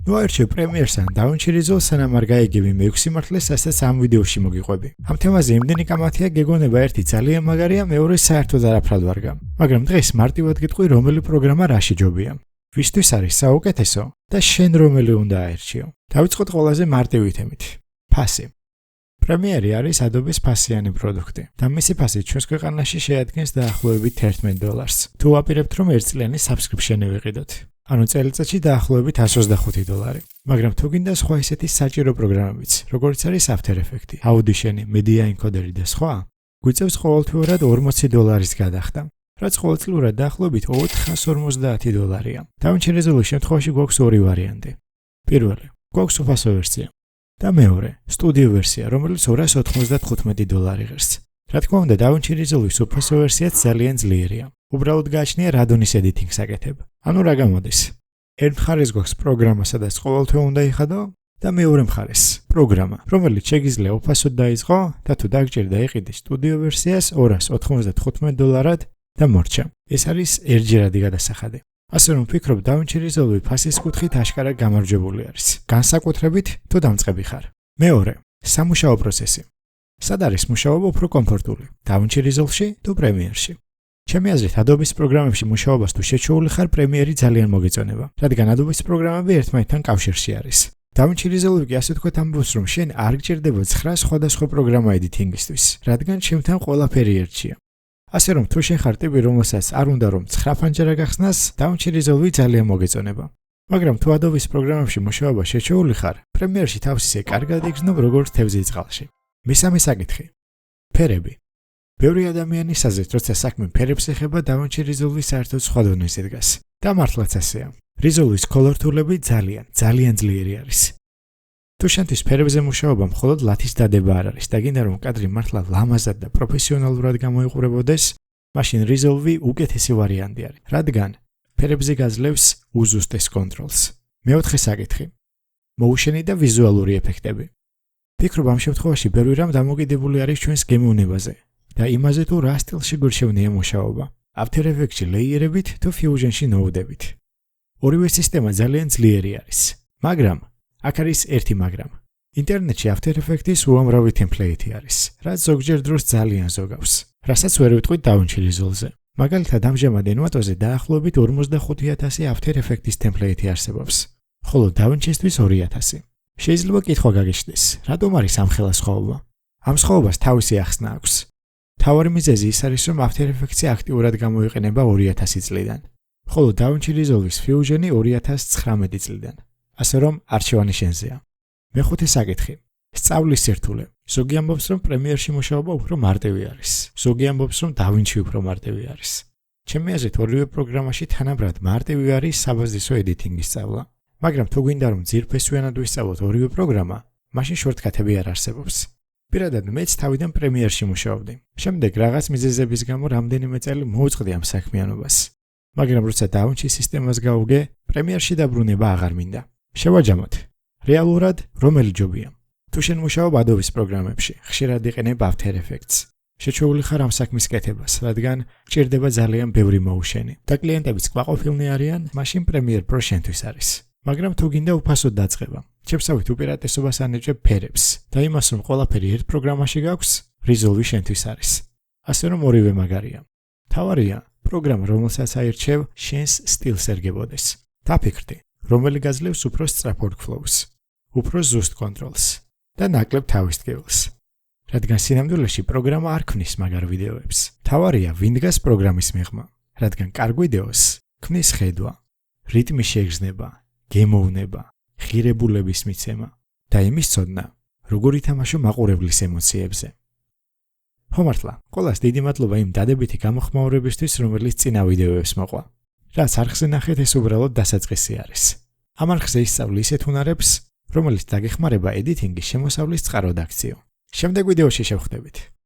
მოაერჩევ პრემიერს ან DaVinci Resolve სანამ არ გაიგები მე 6 მართლეს, რასაც ამ ვიდეოში მოგიყვები. ამ თემაზე იმდენი კამათია გეგონება ერთი ძალიან მაგარია, მეორე საერთოდ არაფრად ვარგა. მაგრამ დღეს მარტივად გიტყვი რომელი პროგრამა რაში ჯობია. ვისთვის არის საუკეთესო და შენ რომელი უნდა აერჩიო. დავიწყოთ ყველაზე მარტივი თემით. ფასი. პრემიერი არის Adobe-ს ფასიანი პროდუქტი და მისი ფასი ჩვენს ქვეყანაში შეადგენს დაახლოებით $11. თუ ვაპირებთ რომ ერთწლიანი subscription-ი ვიყიდოთ. ანუ წელიწადში დაახლოებით $125. მაგრამ თუ გინდა სხვა ისეთი საჭირო პროგრამებიც, როგორც არის After Effects, Audition, Media Encoder და სხვა, გვიწევს ყოველთვიურად $40 გადახდა, რაც ყოველწლიურად დაახლოებით $450-ია. DaVinci Resolve-ის შემთხვევაში გვაქვს ორი ვარიანტი. პირველი, გვაქვს უფასო ვერსია და მეორე, სტუდიო ვერსია, რომელიც $295 ღირს. რა თქმა უნდა, DaVinci Resolve-ის უფასო ვერსიაც ძალიან ძლიერია. უბრალოდ გააჩნია რადონის editing-ს აკეთებ. ანუ რა გამოდის? ერთ მხარეს გვაქვს პროგრამა, სადაც ყოველთვე უნდა იხადო და მეორე მხარეს პროგრამა, რომელიც შეგიძლია უფასოდ დაიწყო და თუ დაგჭირდა იყიდე სტუდიო ვერსიას $295 და მორჩა. ეს არის ერთჯერადი გადასახადი. ასე რომ ვფიქრობ, DaVinci Resolve ფასის კუთხით აშკარა გამარჯვებული არის. განსაკუთრებით თუ დამწყები ხარ. მეორე, სამუშაო პროცესი. სად არის მუშაობა უფრო კომფორტული? DaVinci Resolve-ში თუ პრემიერში? ჩემი აზრით, Adobe-ს პროგრამებში მუშაობას თუ შეჩეული ხარ, პრემიერი ძალიან მოგეწონება, რადგან Adobe-ს პროგრამები ერთმანეთთან კავშირში არის. DaVinci Resolve-ი ასე თქვათ ამბობს, რომ შენ არ გჭირდება 9 სხვადასხვა პროგრამა editing-ისთვის, რადგან ჩემთან ყველაფერი ერთია. ასე რომ თუ შენ ხარ ტიპი, რომელსაც არ უნდა რომ 9 ფანჯარა გახსნას, DaVinci Resolve-ი ძალიან მოგეწონება. მაგრამ თუ Adobe-ს პროგრამებში მუშაობა შეჩეული ხარ, პრემიერში თავს ისე კარგად იგრძნობ, როგორც თევზის წყალში. მესამე საკითხი. ფერები. ბევრი ადამიანის აზრით, როცა საქმე ფერებს ეხება, DaVinci Resolve საერთოდ სხვა დონეზე დგას. და მართლაც ასეა. Resolve-ის color tool-ები ძალიან ძლიერი არის. თუ შენთვის ფერებზე მუშაობა მხოლოდ ლათის დადება არ არის და გინდა რომ კადრი მართლა ლამაზად და პროფესიონალურად გამოიყურებოდეს, მაშინ Resolve უკეთესი ვარიანტი არის, რადგან ფერებზე გაძლევს უზუსტეს კონტროლს. მეოთხე საკითხი. Motion-ი და ვიზუალური ეფექტები. ფიქრობ, ამ შემთხვევაში ბევრი რამ დამოკიდებული არის ჩვენს გემოვნებაზე და იმაზე თუ რა სტილში გვერჩევნია მუშაობა. After Effects-ში ლეიერებით თუ Fusion-ში ნოუდებით. ორივე სისტემა ძალიან ძლიერი არის, მაგრამ აქ არის ერთი მაგრამ. ინტერნეტში After Effects-ის უამრავი ტემპლეიტი არის, რაც ზოგჯერ დროს ძალიან ზოგავს, რასაც ვერ ვიტყვით DaVinci Resolve-ზე. მაგალითად, ამჟამად Envato-ზე დაახლოებით 45,000 After Effects-ის ტემპლეიტი არსებობს, ხოლო DaVinci-ისთვის 2,000. შეიძლება კითხვა გაგიჩნდეს, რატომ არის ამ ხელა სხვაობა? ამ სხვაობას თავისი ახსნა აქვს. თავარი მიზეზი ის არის, რომ After Effects-ი აქტიურად გამოიყენება 2000 წლიდან, ხოლო DaVinci Resolve-ის Fusion-ი 2019 წლიდან. ასე რომ არჩევანი შენზეა. მეხუთე საკითხი. სწავლის სირთულე. ზოგი ამბობს, რომ პრემიერში მუშაობა უფრო მარტივი არის. ზოგი ამბობს, რომ DaVinci უფრო მარტივი არის. ჩემი აზრით, ორივე პროგრამაში თანაბრად მარტივი არის საბაზისო editing-ის სწავლა. მაგრამ თუ გვინდა რომ ძირფესვიანად ვისწავლოთ ორივე პროგრამა, მაშინ შორტკატები არ არსებობს. პირადად მეც თავიდან პრემიერში მუშაობდი. შემდეგ რაღაც მიზეზების გამო რამდენიმე წელი მოვუწყდი ამ საქმიანობას. მაგრამ როცა DaVinci სისტემას გავუგე, პრემიერში დაბრუნება აღარ მინდა. შევაჯამოთ. რეალურად რომელი ჯობია? თუ შენ მუშაობ Adobe-ს პროგრამებში, ხშირად იყენებ After Effects. შეჩეული ხარ ამ საქმის კეთებას, რადგან ჭირდება ძალიან ბევრი motion-ი და კლიენტებიც კმაყოფილნი არიან, მაშინ Premiere Pro შენთვის არის. მაგრამ თუ გინდა უფასოდ დაწყება, ჩემსავით უპირატესობას ანიჭებ ფერებს და იმას, რომ ყველაფერი ერთ პროგრამაში გაქვს, Resolve შენთვის არის. ასე რომ ორივე მაგარია. თავარია, პროგრამა, რომელსაც აირჩევ, შენს სტილს ერგებოდეს. დაფიქრდი, რომელი გაძლევს უფრო სწრაფ workflows, უფრო ზუსტ კონტროლს და ნაკლებ თავისტკივილს. რადგან სინამდვილეში პროგრამა არ ქმნის მაგარ ვიდეოებს. თავარია, ვინ დგას პროგრამის მიღმა, რადგან კარგ ვიდეოს ქმნის ხედვა, რიტმის შეგრძნება, გემოვნება, ღირებულების მიცემა და იმის ცოდნა, როგორ ითამაშო მაყურებლის ემოციებზე. ხომართლა, ყველას დიდი მადლობა იმ დადებითი გამოხმაურებისთვის, რომელიც წინა ვიდეოებს მოყვა. რაც არხზე ნახეთ, ეს უბრალოდ დასაწყისი არის. ამ არხზე ისწავლი ისეთ უნარებს, რომელიც დაგეხმარება editing-ის შემოსავლის წყაროდ აქციო. შემდეგ ვიდეოში შევხვდებით.